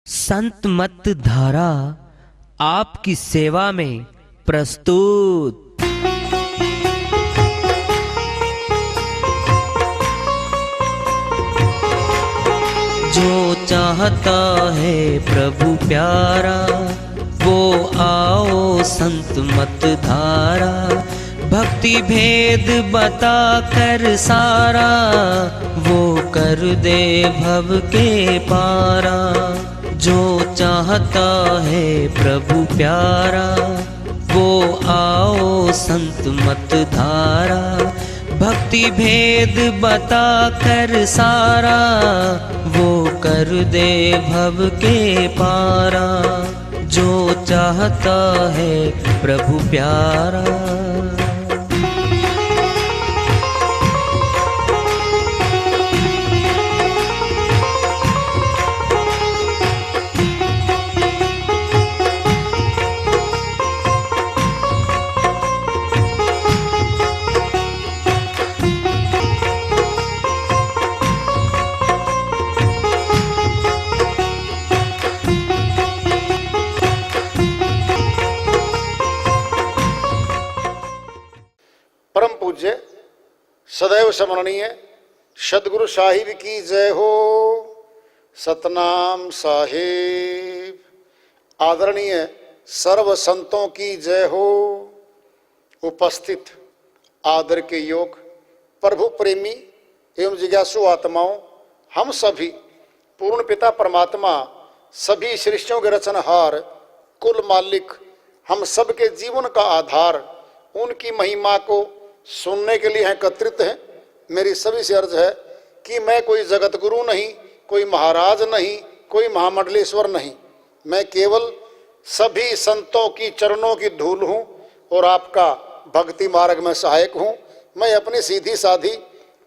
संत मत धारा आपकी सेवा में प्रस्तुत। जो चाहता है प्रभु प्यारा वो आओ संत मत धारा। भक्ति भेद बता कर सारा वो कर दे भव के पारा। जो चाहता है प्रभु प्यारा वो आओ संत मत धारा। भक्ति भेद बता कर सारा वो कर दे भव के पारा। जो चाहता है प्रभु प्यारा। परम पूज्य सदैव स्मरणीय सदगुरु साहिब की जय हो। सतनाम साहिब। आदरणीय सर्व संतों की जय हो। उपस्थित आदर के योग प्रभु प्रेमी एवं जिज्ञासु आत्माओं, हम सभी पूर्ण पिता परमात्मा सभी सृष्टियों के रचनहार कुल मालिक हम सबके जीवन का आधार उनकी महिमा को सुनने के लिए एकत्रित हैं। मेरी सभी से अर्ज है कि मैं कोई जगत गुरु नहीं, कोई महाराज नहीं, कोई महामंडलेश्वर नहीं। मैं केवल सभी संतों की चरणों की धूल हूँ और आपका भक्ति मार्ग में सहायक हूँ। मैं अपनी सीधी साधी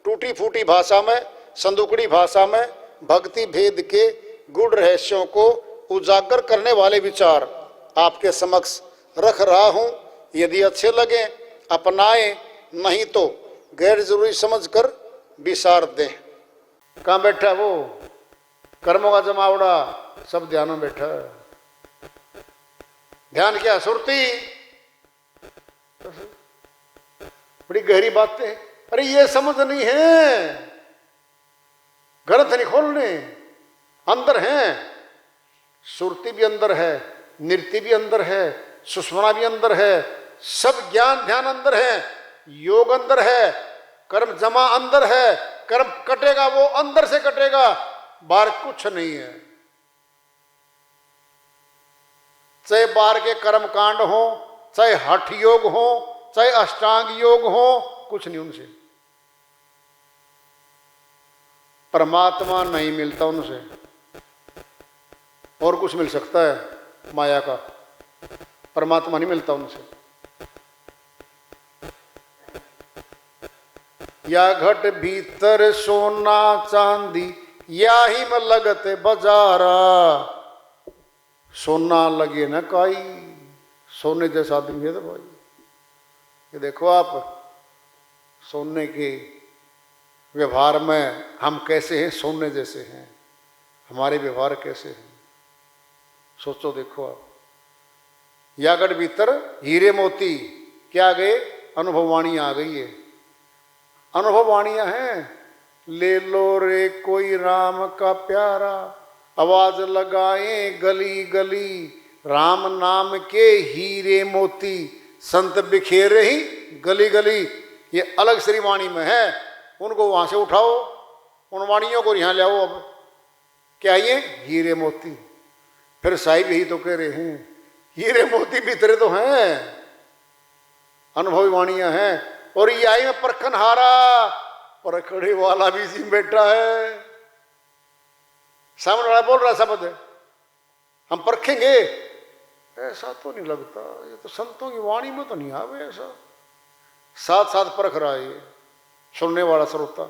टूटी फूटी भाषा में, संदुकड़ी भाषा में भक्ति भेद के गूढ़ रहस्यों को उजागर करने वाले विचार आपके समक्ष रख रहा हूँ। यदि अच्छे लगे अपनाएं, नहीं तो गैर जरूरी समझकर विसार दें। कहाँ बैठा वो? कर्मों का जमावड़ा सब ध्यान में बैठा। ध्यान क्या? सुरती। बड़ी गहरी बातें। अरे ये समझ नहीं है, ग्रंथ नहीं खोलने, अंदर है। सुरती भी अंदर है, नृत्य भी अंदर है, सुषमना भी अंदर है, सब ज्ञान ध्यान अंदर है, योग अंदर है, कर्म जमा अंदर है। कर्म कटेगा वो अंदर से कटेगा, बाहर कुछ नहीं है। चाहे बाहर के कर्म कांड हो, चाहे हठ योग हो, चाहे अष्टांग योग हो, कुछ नहीं उनसे। परमात्मा नहीं मिलता उनसे। और कुछ मिल सकता है माया का, परमात्मा नहीं मिलता उनसे। या घट भीतर सोना चांदी या ही में लगते बाजारा। सोना लगे न काई, सोने जैसा आदमी है तो भाई। ये देखो आप, सोने के व्यवहार में हम कैसे हैं, सोने जैसे हैं। हमारे व्यवहार कैसे हैं, सोचो देखो आप। या घट भीतर हीरे मोती क्या गए, अनुभववाणी आ गई है। अनुभववाणियां हैं। ले लो रे कोई राम का प्यारा, आवाज लगाए गली गली। राम नाम के हीरे मोती संत बिखेरे ही गली गली। ये अलग श्री वाणी में है, उनको वहां से उठाओ, उन वाणियों को यहाँ ले आओ। अब क्या ये हीरे मोती? फिर साहिब यही तो कह रहे हैं, हीरे मोती भीतरे तो हैं, अनुभवी वाणियां हैं। और ये आई में परखन हारा, परखड़े वाला भी इसी में बैठा है। सामने वाला बोल रहा शब्द है, हम परखेंगे, ऐसा तो नहीं लगता। ये तो संतों की वाणी में तो नहीं आवे ऐसा। साथ साथ परख रहा है ये, सुनने वाला श्रोता,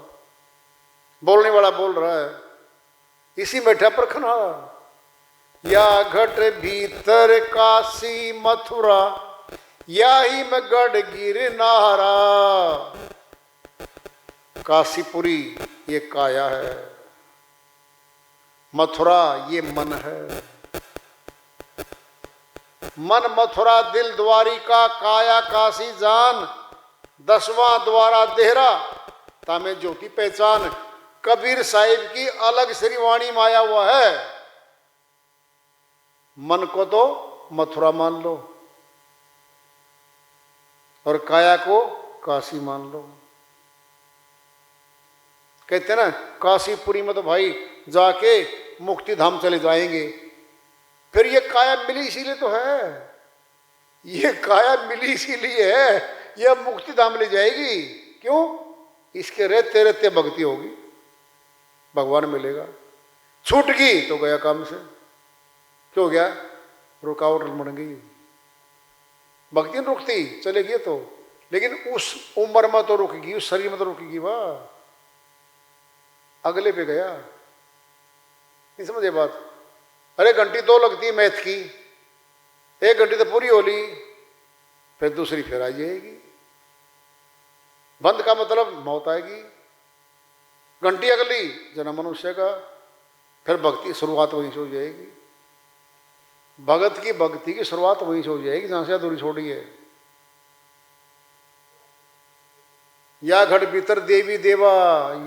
बोलने वाला बोल रहा है, इसी में बैठा परखन हारा। या घट भीतर काशी मथुरा या ही में गढ़ गिरनारा। काशीपुरी ये काया है, मथुरा ये मन है, मन मथुरा दिल द्वारिका, काया काशी जान, 10वां द्वारा देहरा, तामे ज्योति पहचान। कबीर साहिब की अलग श्रीवाणी माया हुआ है। मन को तो मथुरा मान लो और काया को काशी मान लो। कहते ना काशीपुरी में तो भाई जाके मुक्ति धाम चले जाएंगे। फिर ये काया मिली इसीलिए तो है, ये काया मिली इसीलिए है, यह मुक्ति धाम ले जाएगी। क्यों? इसके रहते रहते भक्ति होगी, भगवान मिलेगा। छूट गई तो गया काम से। क्यों गया? रुकावट बन गई, भक्ति रुकती चलेगी तो, लेकिन उस उम्र में तो रुकेगी, उस शरीर में तो रुकेगी, वाह अगले पे गया। नहीं समझे बात? अरे घंटी 2 लगती है मैथ की, 1 घंटी तो पूरी हो ली, फिर दूसरी फिर आ जाएगी। बंद का मतलब मौत आएगी। घंटी अगली जन्म मनुष्य का, फिर भक्ति शुरुआत वहीं से हो जाएगी। भगत की भक्ति की शुरुआत वहीं से हो जाएगी जहां से अधूरी छोड़ी है। या घट भीतर देवी देवा,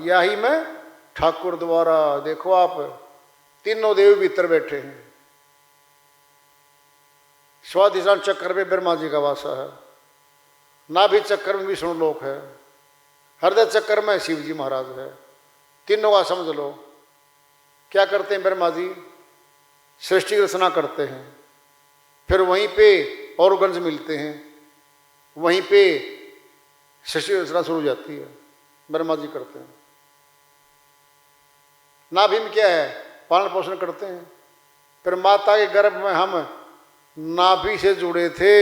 या ही मैं ठाकुर द्वारा। देखो आप, तीनों देव भीतर बैठे हैं। स्वाधिष्ठान चक्र में ब्रह्मा जी का वासा है, नाभि चक्र में विष्णु लोक है, हृदय चक्र में शिव जी महाराज है। तीनों का समझ लो। क्या करते हैं ब्रह्मा जी? सृष्टि की रचना करते हैं, फिर वहीं पे ऑर्गन्स मिलते हैं, वहीं पे सृष्टि की रचना शुरू हो जाती है। ब्रह्मा जी करते हैं। नाभि में क्या है? पालन पोषण करते हैं। फिर माता के गर्भ में हम नाभि से जुड़े थे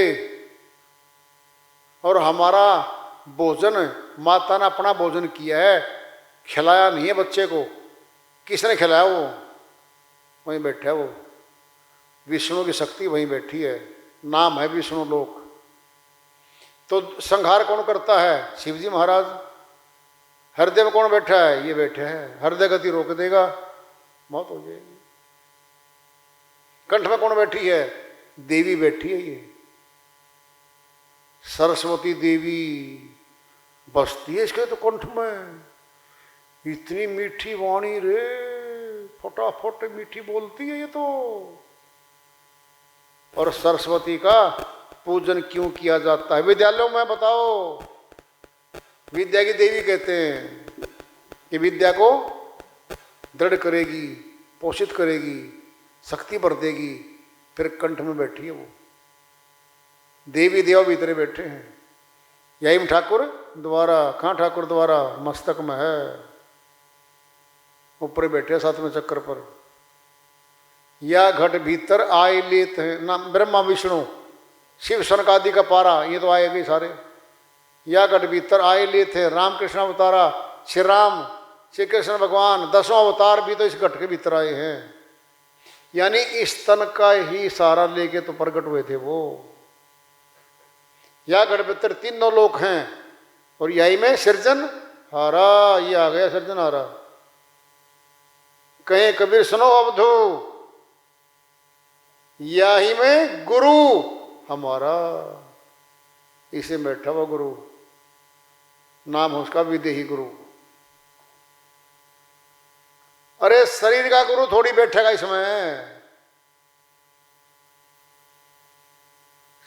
और हमारा भोजन माता ने अपना भोजन किया है, खिलाया नहीं है बच्चे को। किसने खिलाया? वो वहीं बैठा है, वो विष्णु की शक्ति वहीं बैठी है, नाम है विष्णु लोक। तो संहार कौन करता है? शिव जी महाराज। हृदय में कौन बैठा है? ये बैठे हैं। हृदय गति रोक देगा, मौत हो जाएगी। कंठ में कौन बैठी है? देवी बैठी है। ये सरस्वती देवी बसती है इसके तो कंठ में। इतनी मीठी वाणी रे, फटाफट मीठी बोलती है ये तो। और सरस्वती का पूजन क्यों किया जाता है विद्यालयों में? बताओ। विद्या की देवी कहते हैं कि विद्या को दृढ़ करेगी, पोषित करेगी, शक्ति भर देगी। फिर कंठ में बैठी है वो। देवी देव भीतर बैठे हैं। यही ठाकुर द्वारा। कहाँ ठाकुर द्वारा? मस्तक में है, ऊपर बैठे 7वें चक्र पर। या घट भीतर आए लेते हैं ना, ब्रह्मा विष्णु शिव सनकादि का पारा, ये तो आएगी सारे। या घट भीतर आए लेते हैं राम कृष्ण अवतारा। श्री राम श्री कृष्ण भगवान 10वां अवतार भी तो इस घट के भीतर आए हैं। यानी इस तन का ही सहारा लेके तो प्रकट हुए थे वो। या घट भीतर तीनों लोक हैं और यही में सृजन हारा, ये आ गया सृजन हारा। कहें कबीर सुनो अवधू, यही में गुरु हमारा। इसे बैठा हुआ गुरु, नाम है उसका विदेही गुरु। अरे शरीर का गुरु थोड़ी बैठेगा इसमें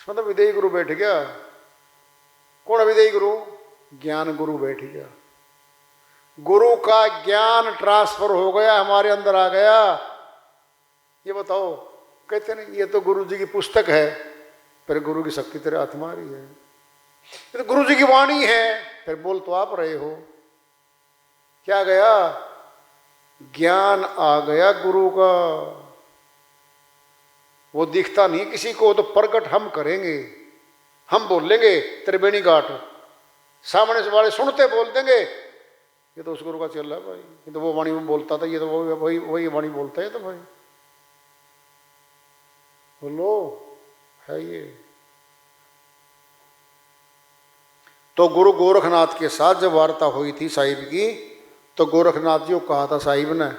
तो विदेही गुरु बैठ गया। कौन है विदेही गुरु? ज्ञान गुरु बैठ गया। गुरु का ज्ञान ट्रांसफर हो गया, हमारे अंदर आ गया। ये बताओ, कहते नहीं ये तो गुरु जी की पुस्तक है, फिर गुरु की शक्ति तेरे हाथ में आ रही है। ये तो गुरु जी की वाणी है, फिर बोल तो आप रहे हो। क्या गया? ज्ञान आ गया गुरु का। वो दिखता नहीं किसी को, तो प्रकट हम करेंगे। हम बोल लेंगे त्रिवेणी घाट, सामने से वाले सुनते बोल देंगे ये तो उस गुरु का चल रहा है भाई, ये तो वो वाणी में बोलता था, ये तो वही वाणी बोलता है तो भाई बोलो है ये। तो गुरु गोरखनाथ के साथ जब वार्ता हुई थी साहिब की, तो गोरखनाथ जी को कहा था साहिब ने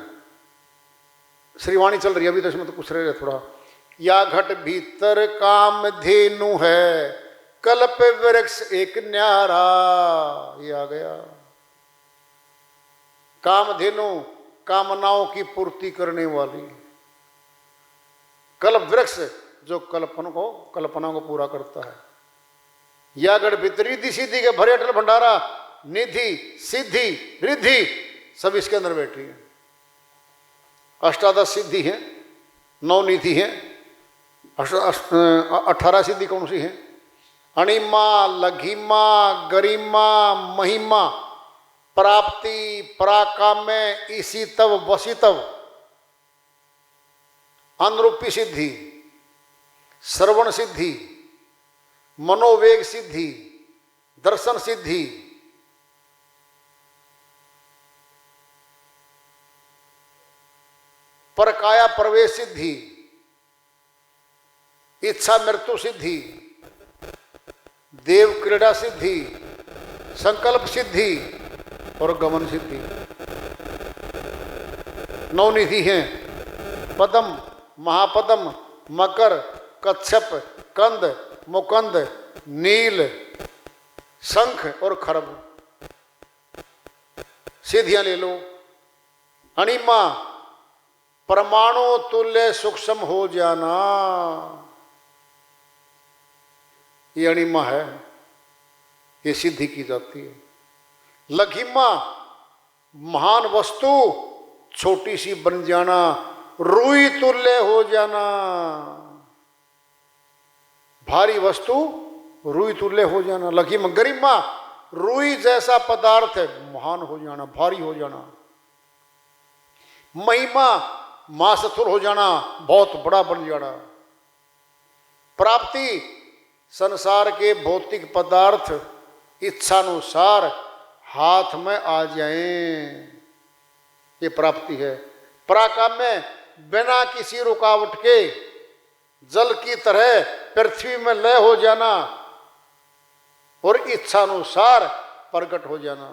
श्रीवाणी चल रही है अभी, तो इसमें तो कुछ रह थोड़ा। या घट भीतर काम धेनु है, कल्प वृक्ष एक न्यारा, ये आ गया। कामधेनु कामनाओं की पूर्ति करने वाली, कल्प वृक्ष जो कल्पनाओं को पूरा करता है। या गढ़ रिद्धि सिद्धि के भरे अटल भंडारा, निधि सिद्धि रिद्धि सब इसके अंदर बैठी है। अष्टादश सिद्धि है, 9 निधि है, 18 सिद्धि कौन सी है? अणिमा, लघिमा, गरिमा, महिमा, प्राप्ति, पराकाम्य, ईशितव, वसितव, अनुरूपी सिद्धि, श्रवण सिद्धि, मनोवेग सिद्धि, दर्शन सिद्धि, परकाया प्रवेश सिद्धि, इच्छा मृत्यु सिद्धि, देव क्रीड़ा सिद्धि, संकल्प सिद्धि और गमन सिद्धि। 9 निधि हैं, पदम, महापदम, मकर, कच्छप, कंद, मुकंद, नील, शंख और खरब। सिद्धियां ले लो। अणिमा, परमाणु तुल्य सूक्ष्म हो जाना, ये अणिमा है, ये सिद्धि की जाती है। लघिमा, महान वस्तु छोटी सी बन जाना, रुई तुल्य हो जाना। भारी वस्तु रुई तुल्य हो जाना, लघिमा। गरिमा, रुई जैसा पदार्थ है, महान हो जाना, भारी हो जाना। महिमा, मासथुर हो जाना, बहुत बड़ा बन जाना। प्राप्ति, संसार के भौतिक पदार्थ इच्छानुसार हाथ में आ जाएं, ये प्राप्ति है। पराकाम्य, बिना किसी रुकावट के जल की तरह पृथ्वी में लय हो जाना और इच्छानुसार प्रकट हो जाना।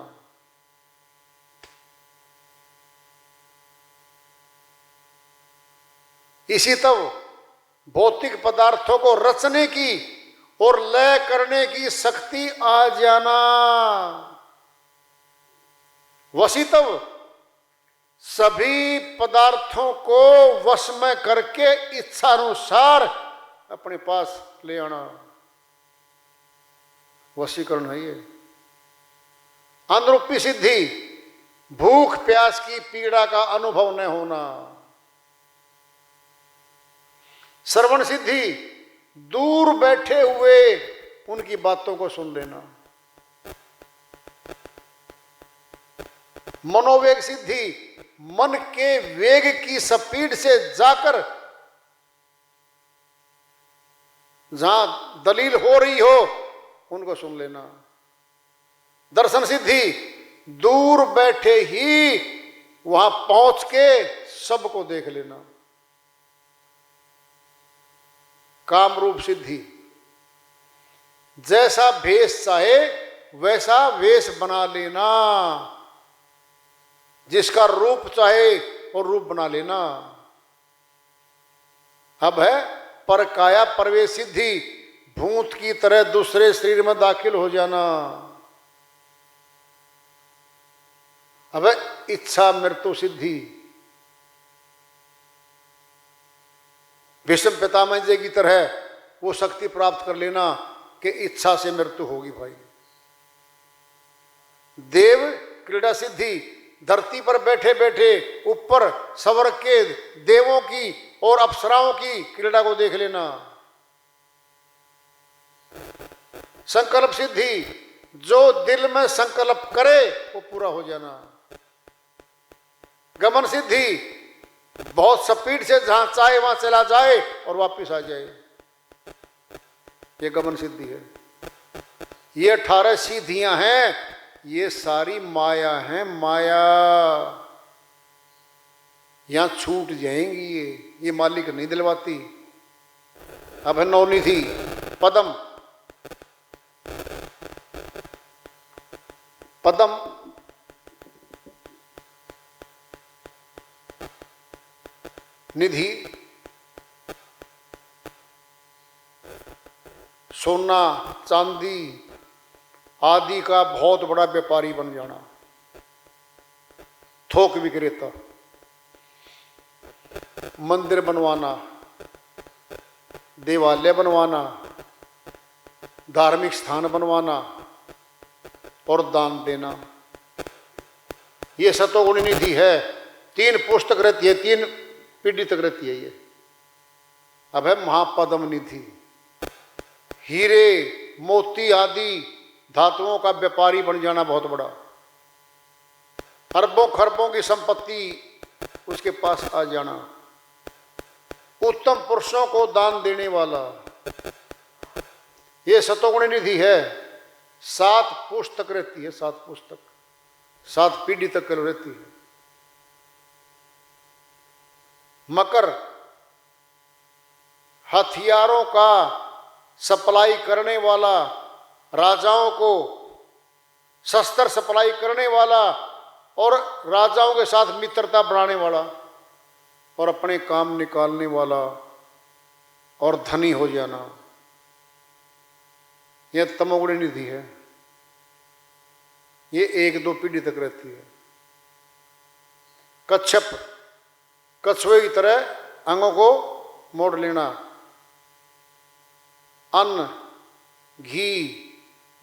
इसी तब भौतिक पदार्थों को रचने की और लय करने की शक्ति आ जाना। वसितव, सभी पदार्थों को वश में करके इच्छानुसार अपने पास ले आना, वशीकरण है ये। अनुरूपी सिद्धि, भूख प्यास की पीड़ा का अनुभव न होना। श्रवण सिद्धि, दूर बैठे हुए उनकी बातों को सुन लेना। मनोवेग सिद्धि, मन के वेग की स्पीड से जाकर जहां दलील हो रही हो उनको सुन लेना। दर्शन सिद्धि, दूर बैठे ही वहां पहुंच के सबको देख लेना। कामरूप सिद्धि, जैसा भेष चाहे वैसा वेश बना लेना, जिसका रूप चाहे और रूप बना लेना। अब है परकाया प्रवेश सिद्धि, भूत की तरह दूसरे शरीर में दाखिल हो जाना। अब है इच्छा मृत्यु सिद्धि, भीष्म पितामह जी की तरह वो शक्ति प्राप्त कर लेना कि इच्छा से मृत्यु होगी भाई। देव क्रीड़ा सिद्धि, धरती पर बैठे बैठे ऊपर स्वर्ग के देवों की और अप्सराओं की क्रीड़ा को देख लेना। संकल्प सिद्धि, जो दिल में संकल्प करे वो पूरा हो जाना। गमन सिद्धि, बहुत स्पीड से जहां चाहे वहां चला जाए और वापस आ जाए, ये गमन सिद्धि है। ये 18 सिद्धियां हैं, ये सारी माया है, माया। यहां छूट जाएंगी, ये मालिक नहीं दिलवाती। अब है 9 निधि, पदम, पदम निधि सोना चांदी आदि का बहुत बड़ा व्यापारी बन जाना, थोक विक्रेता, मंदिर बनवाना, देवालय बनवाना, धार्मिक स्थान बनवाना और दान देना, ये सतोगुणी निधि है। 3 पुस्तक रहती है, 3 पीढ़ी तक रहती है ये। अब है महापद्म निधि, हीरे मोती आदि धातुओं का व्यापारी बन जाना बहुत बड़ा, अरबों खरबों की संपत्ति उसके पास आ जाना, उत्तम पुरुषों को दान देने वाला, ये सतोगुणी निधि है। 7 पुस्तक रहती है, 7 पुस्तक, 7 पीढ़ी तक रहती है। मकर हथियारों का सप्लाई करने वाला, राजाओं को शस्त्र सप्लाई करने वाला और राजाओं के साथ मित्रता बढ़ाने वाला और अपने काम निकालने वाला और धनी हो जाना, यह तमोगुणी निधि है। ये 1-2 पीढ़ी तक रहती है। कच्छप, कछुए की तरह अंगों को मोड़ लेना, अन्न घी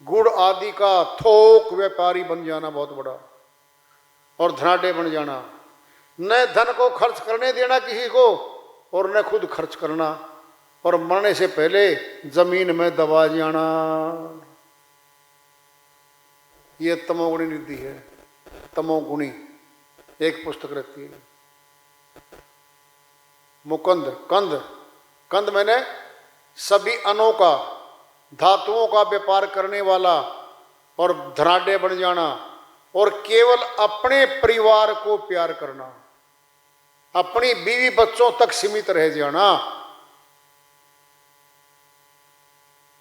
गुड़ आदि का थोक व्यापारी बन जाना बहुत बड़ा और धनाढ्य बन जाना, न धन को खर्च करने देना किसी को और न खुद खर्च करना और मरने से पहले जमीन में दबा जाना, ये तमोगुणी निधि है। तमोगुणी 1 पुस्तक रहती है। मुकुंद, कंद, कंद मैंने सभी अनों का धातुओं का व्यापार करने वाला और धनाढ्य बन जाना और केवल अपने परिवार को प्यार करना, अपनी बीवी बच्चों तक सीमित रह जाना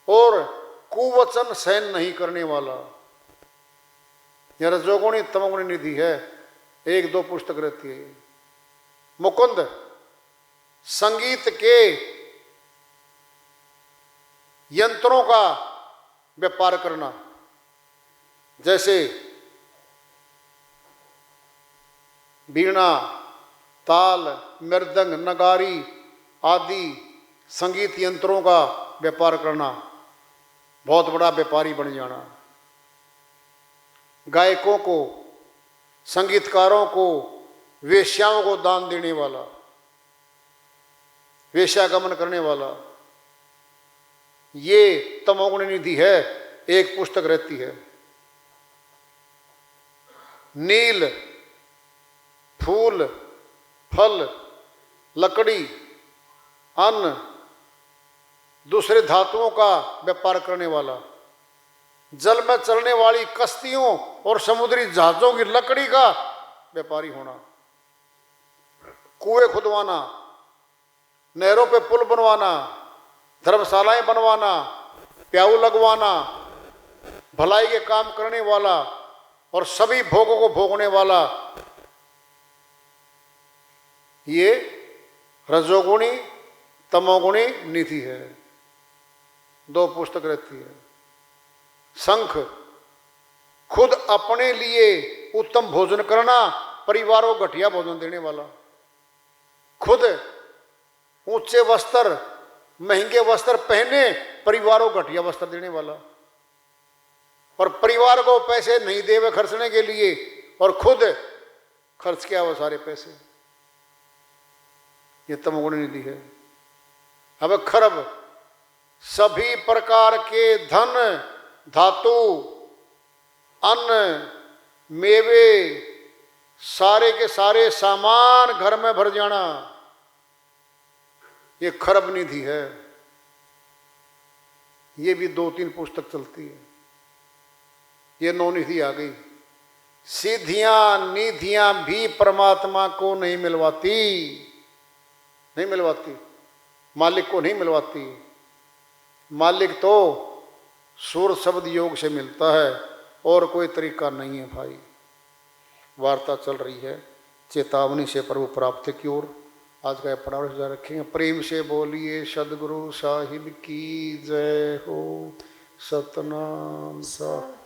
और कुवचन सहन नहीं करने वाला, यह रजोगुणी तमोगुणी निधि है। 1-2 पुस्तक रहती है। मुकुंद संगीत के यंत्रों का व्यापार करना, जैसे वीणा, ताल, मृदंग, नगारी आदि संगीत यंत्रों का व्यापार करना, बहुत बड़ा व्यापारी बन जाना। गायकों को, संगीतकारों को, वेश्याओं को दान देने वाला, वेश्यागमन करने वाला, ये तमोगुणी निधि है। 1 पुस्तक रहती है। नील फूल, फल, लकड़ी, अन्न, दूसरे धातुओं का व्यापार करने वाला, जल में चलने वाली कश्तियों और समुद्री जहाजों की लकड़ी का व्यापारी होना, कुएं खुदवाना, नहरों पे पुल बनवाना, धर्मशालाएं बनवाना, प्याऊ लगवाना, भलाई के काम करने वाला और सभी भोगों को भोगने वाला, ये रजोगुणी तमोगुणी निधि है। 2 पुस्तक रहती है। शंख खुद अपने लिए उत्तम भोजन करना, परिवारों को घटिया भोजन देने वाला, खुद ऊंचे वस्त्र महंगे वस्त्र पहने, परिवारों को घटिया वस्त्र देने वाला और परिवार को पैसे नहीं दे हुए खर्चने के लिए और खुद खर्च किया वो सारे पैसे, ये तमोगुणी निधि है। अब खरब सभी प्रकार के धन धातु अन्न मेवे सारे के सारे सामान घर में भर जाना, ये खरब निधि है। ये भी 2-3 पुस्तक चलती है। ये 9 निधि आ गई। सिद्धियां निधियां भी परमात्मा को नहीं मिलवाती, नहीं मिलवाती, मालिक को नहीं मिलवाती। मालिक तो सूर शब्द योग से मिलता है और कोई तरीका नहीं है भाई। वार्ता चल रही है चेतावनी से प्रभु प्राप्ति की ओर। आज का पढ़ाव सजा रखेंगे। प्रेम से बोलिए सदगुरु साहिब की जय हो। सतनाम सा